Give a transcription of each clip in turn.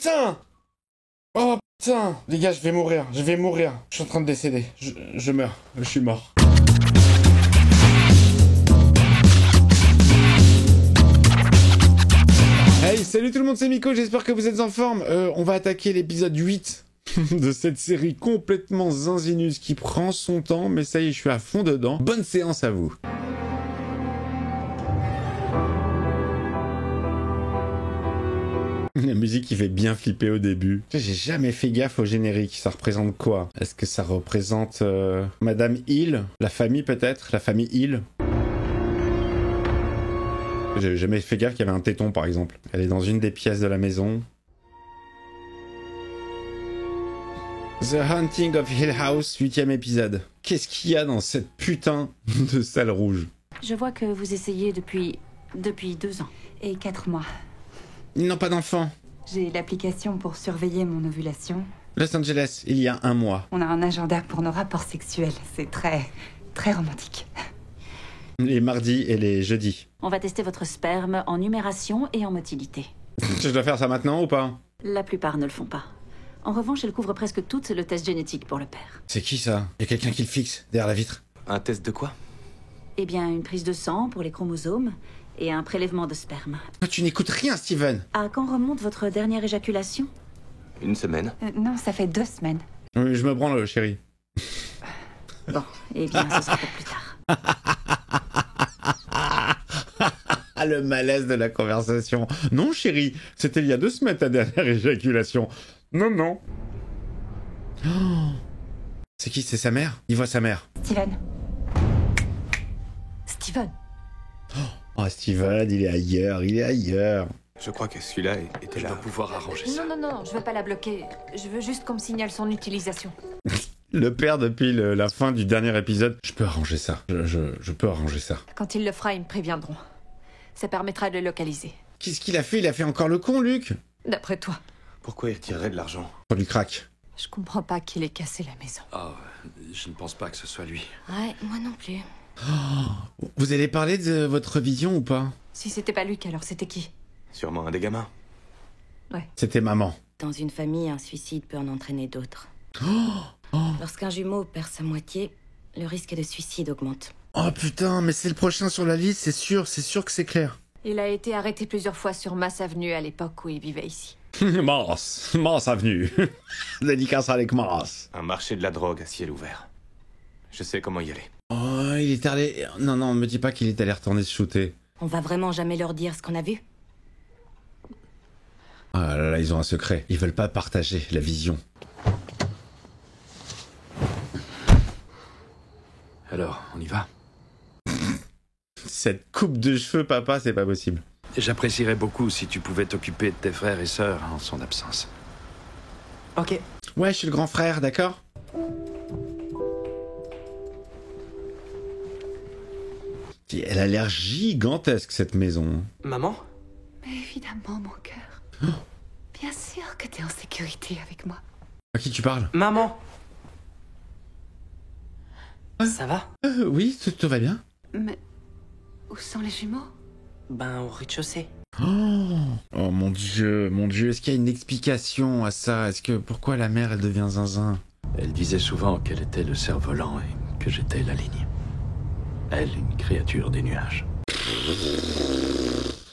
putain! Oh putain! Les gars, je vais mourir. Je suis en train de décéder. Je meurs. Je suis mort. Hey, salut tout le monde, c'est Miko, j'espère que vous êtes en forme. On va attaquer l'épisode 8 de cette série complètement zinzineuse qui prend son temps, mais ça y est, je suis à fond dedans. Bonne séance à vous. La musique qui fait bien flipper au début. J'ai jamais fait gaffe au générique. Ça représente quoi? Est-ce que ça représente Madame Hill? La famille peut-être? La famille Hill? J'ai jamais fait gaffe qu'il y avait un téton par exemple. Elle est dans une des pièces de la maison. The Haunting of Hill House, 8ème épisode. Qu'est-ce qu'il y a dans cette putain de salle rouge? Je vois que vous essayez depuis 2 ans. Et 4 mois. Ils n'ont pas d'enfant. J'ai l'application pour surveiller mon ovulation. Los Angeles, il y a 1 mois. On a un agenda pour nos rapports sexuels. C'est très, très romantique. Les mardis et les jeudis. On va tester votre sperme en numération et en motilité. Je dois faire ça maintenant ou pas? La plupart ne le font pas. En revanche, elle couvre presque toutes le test génétique pour le père. C'est qui ça? Y a quelqu'un qui le fixe derrière la vitre? Un test de quoi? Eh bien, une prise de sang pour les chromosomes et un prélèvement de sperme. Ah, tu n'écoutes rien, Steven. À quand remonte votre dernière éjaculation? 1 semaine. Non, ça fait 2 semaines. Oui, je me branle, chérie. Bon, eh bien, ce sera pour plus tard. Ah, le malaise de la conversation. Non, chérie, c'était il y a 2 semaines ta dernière éjaculation. Non, non. Oh. C'est qui? C'est sa mère? Il voit sa mère. Steven. Steven. Oh, Steven, il est ailleurs. Je crois que celui-là était là. Je dois pouvoir arranger ça. Non, je veux pas la bloquer. Je veux juste qu'on me signale son utilisation. Le père, depuis la fin du dernier épisode, je peux arranger ça. Je peux arranger ça. Quand il le fera, ils me préviendront. Ça permettra de le localiser. Qu'est-ce qu'il a fait? Il a fait encore le con, Luc. D'après toi. Pourquoi il retirerait de l'argent? Ça lui craque. Je comprends pas qu'il ait cassé la maison. Oh, je ne pense pas que ce soit lui. Ouais, moi non plus. Oh, vous allez parler de votre vision ou pas? Si c'était pas Luc, alors c'était qui? Sûrement un des gamins. Ouais. C'était maman. Dans une famille, un suicide peut en entraîner d'autres. Oh. Lorsqu'un jumeau perd sa moitié, le risque de suicide augmente. Oh putain, mais c'est le prochain sur la liste, c'est sûr que c'est clair. Il a été arrêté plusieurs fois sur Mass Avenue à l'époque où il vivait ici. Mars Avenue. Dédicace avec Mars. Un marché de la drogue à ciel ouvert. Je sais comment y aller. Oh, il est allé... Non, me dis pas qu'il est allé retourner se shooter. On va vraiment jamais leur dire ce qu'on a vu? Ah là là, ils ont un secret. Ils veulent pas partager la vision. Alors, on y va? Cette coupe de cheveux, papa, c'est pas possible. J'apprécierais beaucoup si tu pouvais t'occuper de tes frères et sœurs en son absence. Ok. Ouais, je suis le grand frère, d'accord? Elle a l'air gigantesque, cette maison. Maman? Mais évidemment, mon cœur. Bien sûr que t'es en sécurité avec moi. À qui tu parles? Maman? Ça va? Oui, tout va bien. Mais où sont les jumeaux? Ben, au rez-de-chaussée. Oh mon dieu, est-ce qu'il y a une explication à ça? Pourquoi la mère, elle devient zinzin? Elle disait souvent qu'elle était le cerf-volant et que j'étais la ligne. Elle, une créature des nuages.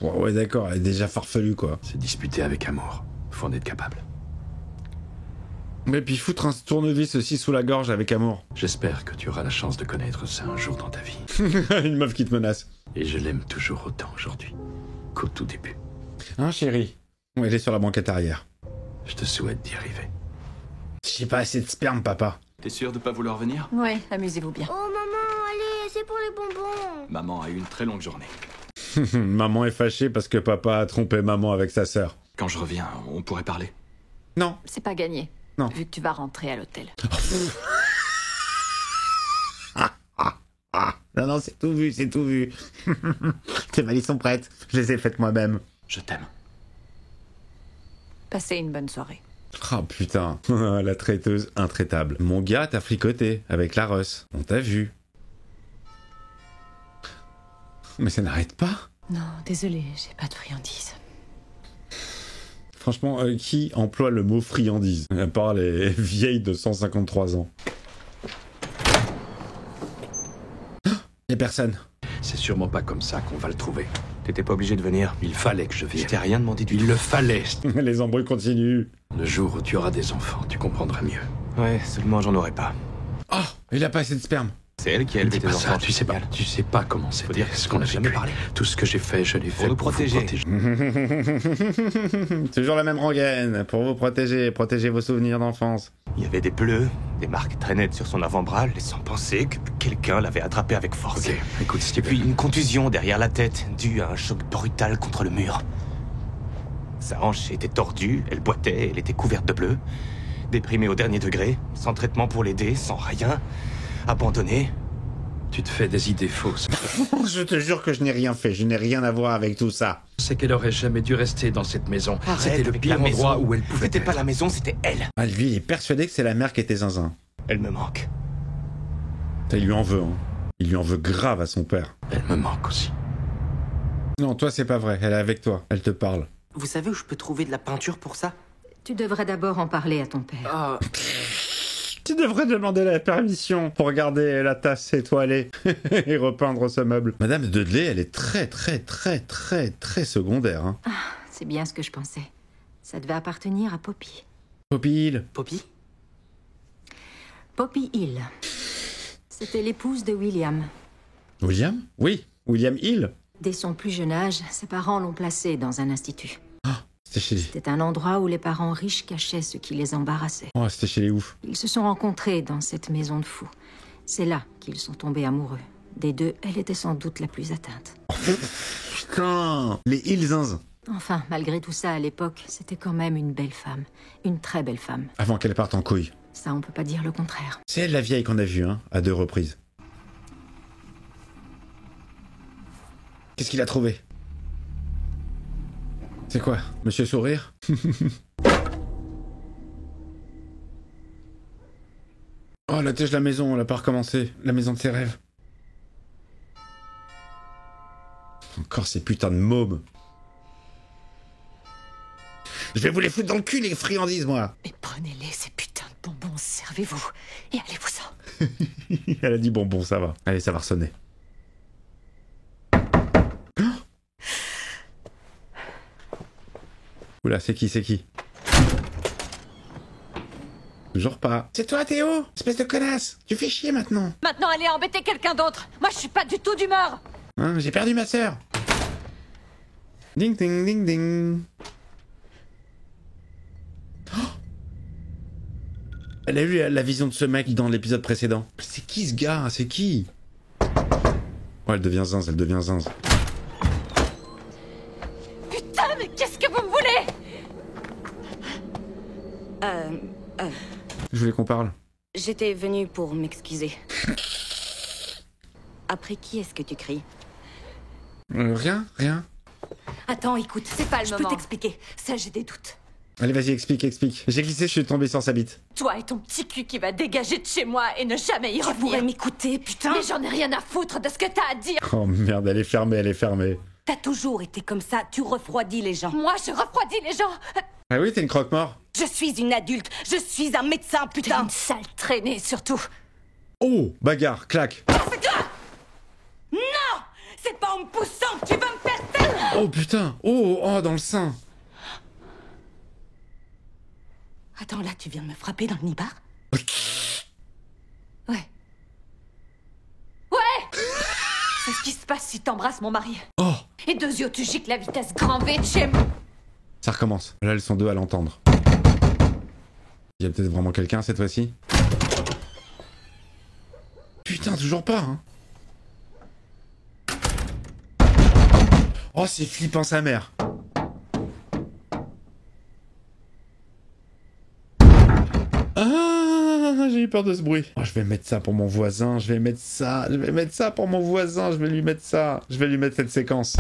Ouais, d'accord, elle est déjà farfelue, quoi. Se disputer avec amour. Faut en être capable. Mais puis foutre un tournevis aussi sous la gorge avec amour. J'espère que tu auras la chance de connaître ça un jour dans ta vie. Une meuf qui te menace. Et je l'aime toujours autant aujourd'hui qu'au tout début. Hein, chérie? Elle est sur la banquette arrière. Je te souhaite d'y arriver. J'ai pas assez de sperme, papa. T'es sûr de pas vouloir venir? Ouais, amusez-vous bien. Oh maman, allez, c'est pour les bonbons. Maman a eu une très longue journée. Maman est fâchée parce que papa a trompé maman avec sa sœur. Quand je reviens, on pourrait parler. Non. C'est pas gagné. Non. Vu que tu vas rentrer à l'hôtel. Non, c'est tout vu. Tes valises sont prêtes. Je les ai faites moi-même. Je t'aime. Passez une bonne soirée. Oh putain, la traiteuse intraitable. Mon gars t'a fricoté avec la Russ. On t'a vu. Mais ça n'arrête pas. Non, désolé, j'ai pas de friandises. Franchement, qui emploie le mot friandise? À part les vieilles de 153 ans. Y'a personne. C'est sûrement pas comme ça qu'on va le trouver. T'étais pas obligé de venir. Il fallait que je Je vienne. t'ai rien demandé du tout. Il le fallait. Les embrouilles continuent. Le jour où tu auras des enfants, tu comprendras mieux. Ouais, seulement j'en aurais pas. Oh, il a pas assez de sperme. C'est elle qui a élevé Dis tes pas enfants. ça, tu sais pas comment c'était, dire ce qu'on a jamais jamais parlé. parlé. Tout ce que j'ai fait, je l'ai fait nous pour vous protéger. Toujours la même rengaine. Pour vous protéger vos souvenirs d'enfance. Il y avait des bleus, des marques très nettes sur son avant-bras, laissant penser que quelqu'un l'avait attrapé avec force. Ok, écoute, Et Steven. puis une contusion derrière la tête, due à un choc brutal contre le mur. Sa hanche était tordue, elle boitait, elle était couverte de bleu. Déprimée au dernier degré, sans traitement pour l'aider, sans rien. Abandonnée. Tu te fais des idées fausses. Je te jure que je n'ai rien fait. Je n'ai rien à voir avec tout ça. C'est qu'elle aurait jamais dû rester dans cette maison. Arrête C'était le avec pire la endroit maison. où elle pouvait C'était être. pas la maison, c'était elle. Ah, lui, il est persuadé que c'est la mère qui était zinzin. Elle me manque. Ça, il lui en veut, hein. Il lui en veut grave à son père. Elle me manque aussi. Non, toi, c'est pas vrai. Elle est avec toi. Elle te parle. Vous savez où je peux trouver de la peinture pour ça? Tu devrais d'abord en parler à ton père. Ah, Tu devrais demander la permission pour regarder la tasse étoilée et repeindre ce meuble. Madame Dudley, elle est très secondaire, hein. C'est bien ce que je pensais. Ça devait appartenir à Poppy. Poppy Hill. Poppy? Poppy Hill. C'était l'épouse de William. William? Oui, William Hill. Dès son plus jeune âge, ses parents l'ont placé dans un institut. C'était chez les... C'était un endroit où les parents riches cachaient ce qui les embarrassait. Oh, c'était chez les oufs. Ils se sont rencontrés dans cette maison de fous. C'est là qu'ils sont tombés amoureux. Des deux, elle était sans doute la plus atteinte. Putain, les Hillsins. Enfin, malgré tout ça, à l'époque, c'était quand même une belle femme. Une très belle femme. Avant qu'elle parte en couille. Ça, on peut pas dire le contraire. C'est elle la vieille qu'on a vue, hein, à 2 reprises. Qu'est-ce qu'il a trouvé? C'est quoi? Monsieur Sourire? Oh, la tèche de la maison, elle a pas recommencé. La maison de ses rêves. Encore ces putains de mômes. Je vais vous les foutre dans le cul, les friandises, moi. Mais prenez-les, ces putains de bonbons, servez-vous et allez-vous-en. Elle a dit bonbon, ça va. Allez, ça va ressonner. Oula, c'est qui? Toujours pas. C'est toi, Théo? Espèce de connasse. Tu fais chier maintenant. Maintenant, allez embêter quelqu'un d'autre. Moi, je suis pas du tout d'humeur. Hein, j'ai perdu ma sœur. Ding, ding, ding, ding. Oh, elle a eu la vision de ce mec dans l'épisode précédent. C'est qui ce gars? C'est qui? Oh, elle devient zinz. Putain, mais qu'est-ce que vous me voulez? Je voulais qu'on parle. J'étais venue pour m'excuser. Après qui est-ce que tu cries? Rien. Attends, écoute, C'est pas le je peux moment. t'expliquer. Ça, j'ai des doutes. Allez, vas-y, explique. J'ai glissé, je suis tombé sur sa bite. Toi et ton petit cul qui va dégager de chez moi et ne jamais y Tu pourrais revenir. m'écouter, putain. Mais j'en ai rien à foutre de ce que t'as à dire. Oh merde, elle est fermée. T'as toujours été comme ça, tu refroidis les gens. Moi, je refroidis les gens. Ah oui, t'es une croque-mort. Je suis une adulte, je suis un médecin, T'es putain. une sale traînée, surtout. Oh, bagarre, claque. C'est pas en me poussant que tu vas me faire taire. Oh putain, oh, dans le sein. Attends, là, tu viens de me frapper dans le nibar? Ouais. C'est ce qui se passe si t'embrasses mon mari. Oh, Et 2 yeux, tu gicles la vitesse grand V de chez moi. ça recommence. Là, elles sont 2 à l'entendre. Il y a peut-être vraiment quelqu'un cette fois-ci. Putain, toujours pas, hein. Oh, c'est flippant sa mère. Ah, j'ai eu peur de ce bruit. Oh, je vais mettre ça pour mon voisin, je vais mettre ça pour mon voisin, je vais lui mettre cette séquence.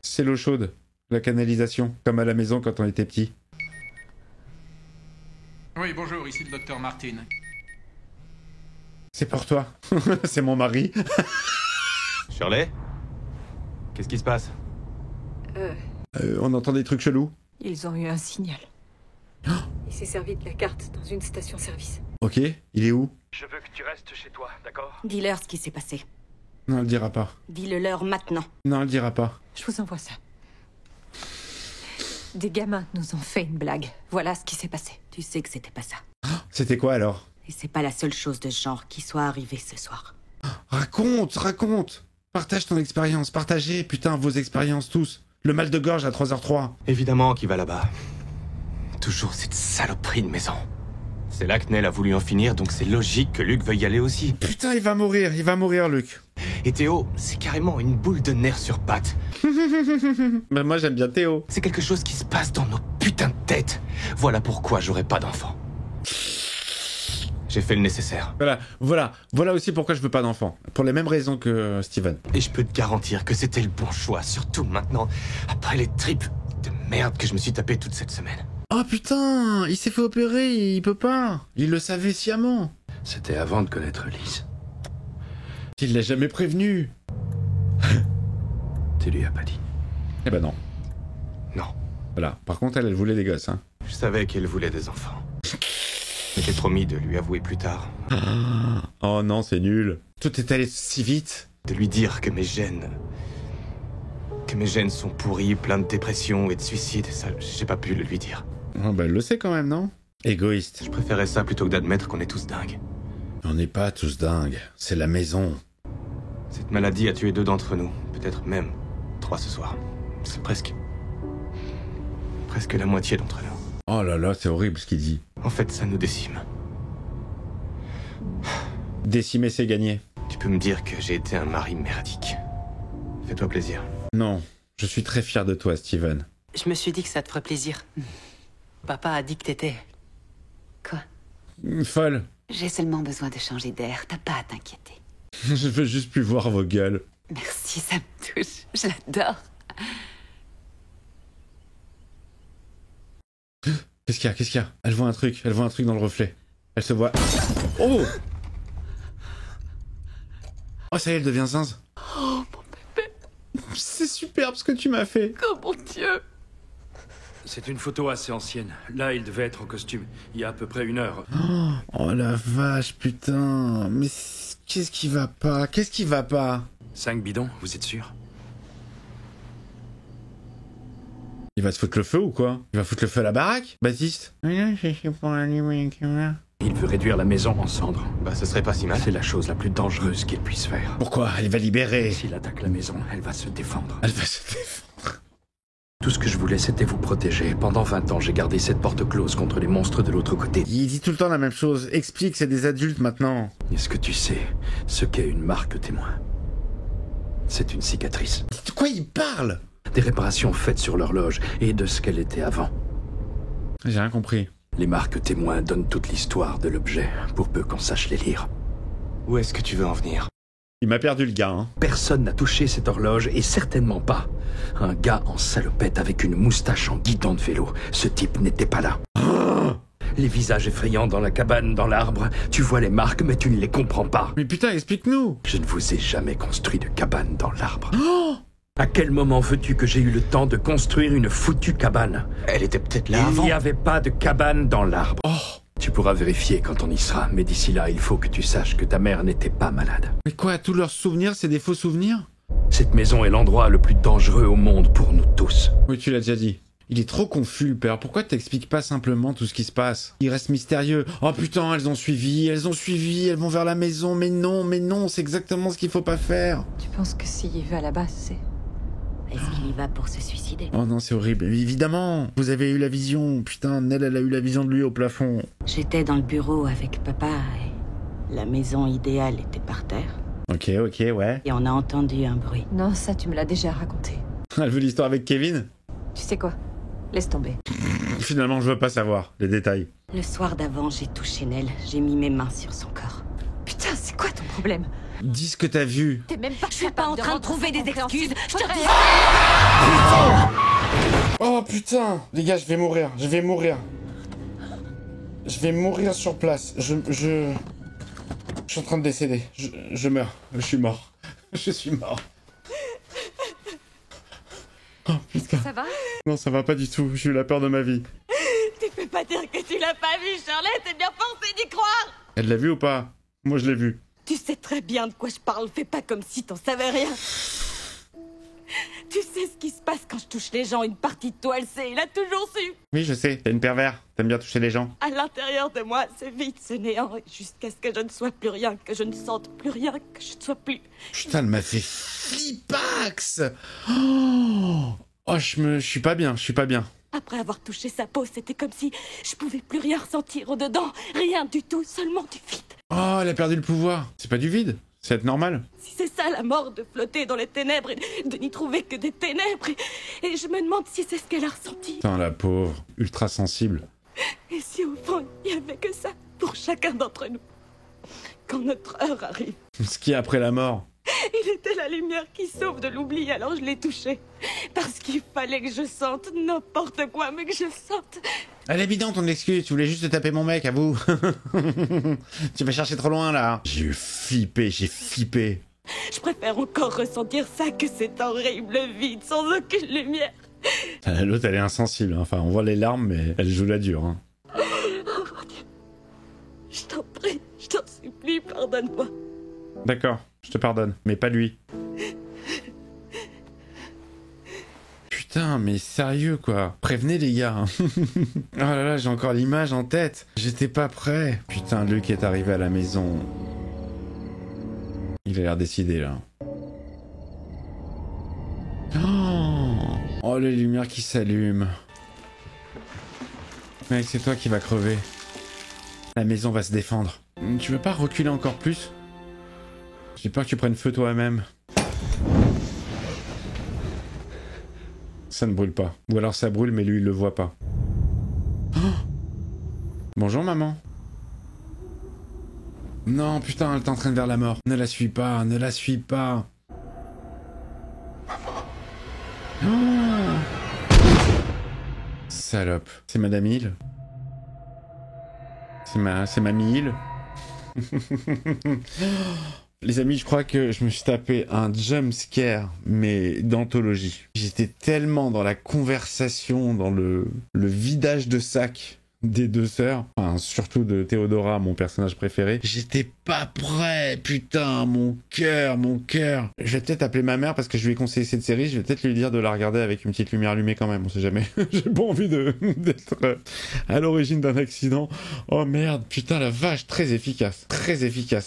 C'est l'eau chaude, la canalisation, comme à la maison quand on était petit. Oui, bonjour, ici le docteur Martin. C'est pour toi. C'est mon mari. Shirley? Qu'est-ce qui se passe? On entend des trucs chelous. Ils ont eu un signal. Il s'est servi de la carte dans une station-service. Ok, il est où? Je veux que tu restes chez toi, d'accord? Dis-leur ce qui s'est passé. Non, elle le dira pas. Dis-le-leur maintenant. Non, elle le dira pas. Je vous envoie ça. Des gamins nous ont fait une blague. Voilà ce qui s'est passé. Tu sais que c'était pas ça. C'était quoi alors? Et c'est pas la seule chose de ce genre qui soit arrivée ce soir. Raconte! Partage ton expérience, partagez, putain, vos expériences tous. Le mal de gorge à 3h03. Évidemment qu'il va là-bas. Toujours cette saloperie de maison. C'est là que Nell a voulu en finir, donc c'est logique que Luc veuille y aller aussi. Putain, il va mourir, Luc. Et Théo, c'est carrément une boule de nerfs sur pattes. Mais moi j'aime bien Théo. C'est quelque chose qui se passe dans nos putains de têtes. Voilà pourquoi j'aurai pas d'enfant. J'ai fait le nécessaire. Voilà aussi pourquoi je veux pas d'enfant. Pour les mêmes raisons que Steven. Et je peux te garantir que c'était le bon choix, surtout maintenant, après les tripes de merde que je me suis tapé toute cette semaine. Oh putain, il s'est fait opérer, il peut pas. Il le savait sciemment. C'était avant de connaître Lise. Il l'a jamais prévenu. Tu lui as pas dit? Eh ben non. Non. Voilà, par contre elle voulait des gosses, hein. Je savais qu'elle voulait des enfants. J'étais promis de lui avouer plus tard. Oh non, c'est nul. Tout est allé si vite. De lui dire que mes gènes sont pourris, pleins de dépression et de suicide. Ça, j'ai pas pu le lui dire. Oh bah elle le sait quand même, non? Égoïste. Je préférais ça plutôt que d'admettre qu'on est tous dingues. On n'est pas tous dingues. C'est la maison. Cette maladie a tué 2 d'entre nous. Peut-être même 3 ce soir. C'est presque la moitié d'entre nous. Oh là là, c'est horrible ce qu'il dit. En fait, ça nous décime. Décimer, c'est gagner. Tu peux me dire que j'ai été un mari merdique. Fais-toi plaisir. Non, je suis très fier de toi, Steven. Je me suis dit que ça te ferait plaisir. Papa a dit que t'étais... Quoi? Folle. J'ai seulement besoin de changer d'air, t'as pas à t'inquiéter. Je veux juste plus voir vos gueules. Merci, ça me touche, je l'adore. Qu'est-ce qu'il y a? Elle voit un truc dans le reflet. Elle se voit... Oh! Oh, ça y est, elle devient zinze. Oh, mon bébé. C'est superbe ce que tu m'as fait. Oh, mon Dieu. C'est une photo assez ancienne. Là, il devait être en costume. Il y a à peu près 1 heure. Oh la vache, putain. Mais qu'est-ce qui va pas? 5 bidons, vous êtes sûr? Il va se foutre le feu ou quoi? Il va foutre le feu à la baraque, Baptiste? Pour allumer une caméra. Il veut réduire la maison en cendres. Bah, ce serait pas si mal. C'est la chose la plus dangereuse qu'il puisse faire. Pourquoi? Elle va libérer. S'il attaque la maison, elle va se défendre. Elle va se défendre. Tout ce que je voulais, c'était vous protéger. Pendant 20 ans, j'ai gardé cette porte close contre les monstres de l'autre côté. Il dit tout le temps la même chose. Explique, c'est des adultes maintenant. Est-ce que tu sais ce qu'est une marque témoin? C'est une cicatrice. De quoi il parle? Des réparations faites sur l'horloge et de ce qu'elle était avant. J'ai rien compris. Les marques témoins donnent toute l'histoire de l'objet, pour peu qu'on sache les lire. Où est-ce que tu veux en venir? Il m'a perdu le gars, hein. Personne n'a touché cette horloge, et certainement pas un gars en salopette avec une moustache en guidon de vélo. Ce type n'était pas là. Les visages effrayants dans la cabane, dans l'arbre. Tu vois les marques, mais tu ne les comprends pas. Mais putain, explique-nous. Je ne vous ai jamais construit de cabane dans l'arbre. À quel moment veux-tu que j'ai eu le temps de construire une foutue cabane? Elle était peut-être là avant. Il n'y avait pas de cabane dans l'arbre. Tu pourras vérifier quand on y sera, mais d'ici là, il faut que tu saches que ta mère n'était pas malade. Mais quoi, tous leurs souvenirs, c'est des faux souvenirs? Cette maison est l'endroit le plus dangereux au monde pour nous tous. Oui, tu l'as déjà dit. Il est trop confus, le père. Pourquoi t'expliques pas simplement tout ce qui se passe? Il reste mystérieux. Oh putain, elles ont suivi, elles vont vers la maison. Mais non, c'est exactement ce qu'il faut pas faire. Tu penses que s'il va là-bas, c'est... Est-ce qu'il y va pour se suicider? Oh non, c'est horrible. Évidemment, vous avez eu la vision. Putain, Nell, elle a eu la vision de lui au plafond. J'étais dans le bureau avec papa et la maison idéale était par terre. Ok, ouais. Et on a entendu un bruit. Non, ça, tu me l'as déjà raconté. Elle veut l'histoire avec Kevin? Tu sais quoi? Laisse tomber. Finalement, je veux pas savoir les détails. Le soir d'avant, j'ai touché Nell. J'ai mis mes mains sur son corps. Putain, c'est quoi ton problème? Dis ce que t'as vu. T'es même pas... Je suis pas en train de trouver des excuses. Je te dis... Oh putain. Les gars, je vais mourir. Je vais mourir sur place. Je suis en train de décéder. Je meurs. Je suis mort. Je suis mort. Oh putain. Ça va? Non, ça va pas du tout. J'ai eu la peur de ma vie. Tu peux pas dire que tu l'as pas vu, Shirley, t'es bien forcé d'y croire. Elle l'a vu ou pas? Moi, je l'ai vu. Tu sais très bien de quoi je parle, fais pas comme si t'en savais rien. Tu sais ce qui se passe quand je touche les gens, une partie de toi, elle sait, il a toujours su. Oui, je sais. T'es une pervers. T'aimes bien toucher les gens. À l'intérieur de moi, c'est vide, ce néant, jusqu'à ce que je ne sois plus rien, que je ne sente plus rien, que je ne sois plus... Putain, elle m'a fait flippax. Oh, je suis pas bien, je suis pas bien. Après avoir touché sa peau, c'était comme si je pouvais plus rien ressentir au-dedans, rien du tout, seulement du vide. Oh, elle a perdu le pouvoir. C'est pas du vide. C'est être normal. Si c'est ça la mort, de flotter dans les ténèbres et de n'y trouver que des ténèbres, et je me demande si c'est ce qu'elle a ressenti. Putain, la pauvre, ultra sensible. Et si au fond, il n'y avait que ça pour chacun d'entre nous. Quand notre heure arrive. Ce qui est après la mort. Il était la lumière qui sauve de l'oubli, alors je l'ai touché. Parce qu'il fallait que je sente n'importe quoi, mais que je sente... Elle est bidon ton excuse, tu voulais juste te taper mon mec, à vous. Tu vas chercher trop loin là. J'ai flippé, j'ai flippé. Je préfère encore ressentir ça que cet horrible vide sans aucune lumière. L'autre elle est insensible, hein. Enfin on voit les larmes mais elle joue la dure. Hein. Oh mon Dieu. Je t'en prie, je t'en supplie, pardonne-moi. D'accord, je te pardonne, mais pas lui. Putain, mais sérieux quoi. Prévenez les gars. Oh là là, j'ai encore l'image en tête. J'étais pas prêt. Putain, Luc est arrivé à la maison. Il a l'air décidé là. Oh, les lumières qui s'allument. Mec, c'est toi qui vas crever. La maison va se défendre. Tu veux pas reculer encore plus? J'ai peur que tu prennes feu toi-même. Ça ne brûle pas. Ou alors ça brûle mais lui il le voit pas. Oh, bonjour maman. Non putain, elle t'entraîne vers la mort. Ne la suis pas, ne la suis pas. Oh. Salope. C'est Madame Hill. C'est Mamie Hill. Les amis, je crois que je me suis tapé un jump scare, mais d'anthologie. J'étais tellement dans la conversation, dans le vidage de sac des deux sœurs, enfin surtout de Théodora, mon personnage préféré. J'étais pas prêt, putain, mon cœur. Je vais peut-être appeler ma mère parce que je lui ai conseillé cette série, je vais peut-être lui dire de la regarder avec une petite lumière allumée quand même, on sait jamais. J'ai pas envie d'être à l'origine d'un accident. Oh merde, putain la vache, très efficace.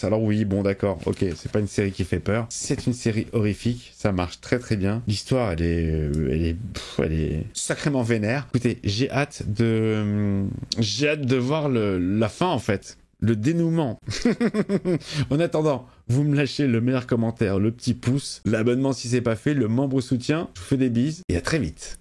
Alors oui, bon d'accord, ok, c'est pas une série qui fait peur, c'est une série horrifique, ça marche très très bien. L'histoire, elle est sacrément vénère. Écoutez, j'ai hâte de voir la fin en fait. Le dénouement. En attendant, vous me lâchez le meilleur commentaire, le petit pouce, l'abonnement si c'est pas fait, le membre soutien. Je vous fais des bises et à très vite.